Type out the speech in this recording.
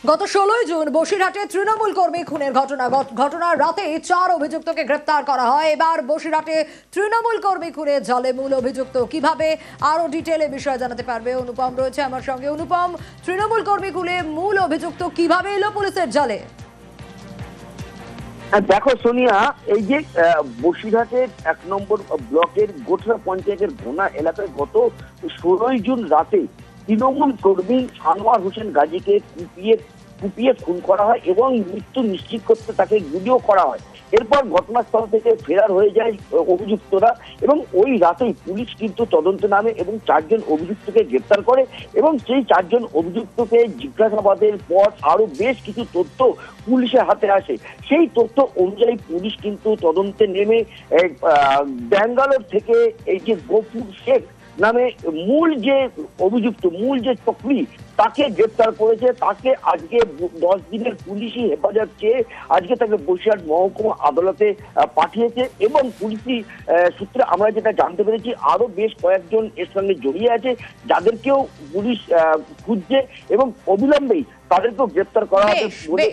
গত 16 জুন বসিরহাটে তৃণমূল কর্মী খুনের ঘটনার রাতে 4 অভিযুক্তকে গ্রেপ্তার করা হয়। এবার বসিরহাটে তৃণমূল কর্মী খুনে জালে মূল অভিযুক্ত কিভাবে, আরো ডিটেইলে বিষয় জানাতে পারবে অনুপম রয়েছে আমার সঙ্গে। অনুপম, তৃণমূল কর্মী খুনে মূল অভিযুক্ত কিভাবে এলো পুলিশের জালে? দেখো সোনিয়া, এই যে বসিরহাটের 1 নম্বর ব্লকের গোঠরা পঞ্চায়েতের ঘোনা এলাকায় গত 16 জুন রাতে তৃণমূল কর্মী আনোয়ার হোসেন গাজীকে কুপিয়ে খুন করা হয় এবং মৃত্যু নিশ্চিত করতে তাকে গুলিও করা হয়। এরপর ঘটনাস্থল থেকে ফেরার হয়ে যায় অভিযুক্তরা এবং ওই রাতেই পুলিশ কিন্তু তদন্তে নামে এবং 4 জন অভিযুক্তকে গ্রেপ্তার করে এবং সেই 4 জন অভিযুক্তকে জিজ্ঞাসাবাদের পর আরো বেশ কিছু তথ্য পুলিশের হাতে আসে। সেই তথ্য অনুযায়ী পুলিশ কিন্তু তদন্তে নেমে ব্যাঙ্গালোর থেকে এই যে গফুর শেখ নামে মূল যে অভিযুক্ত, মূল যে চক্রী, তাকে গ্রেপ্তার করেছে। তাকে আজকে 10 দিনের পুলিশি হেফাজত চেয়ে আজকে তাকে বসিরহাট মহকুমা আদালতে পাঠিয়েছে এবং পুলিশি সূত্রে আমরা যেটা জানতে পেরেছি আরো বেশ কয়েকজন এর সঙ্গে জড়িয়ে আছে, যাদেরকেও পুলিশ খুঁজছে এবং অবিলম্বেই তাদেরকেও গ্রেপ্তার করা হবে বলে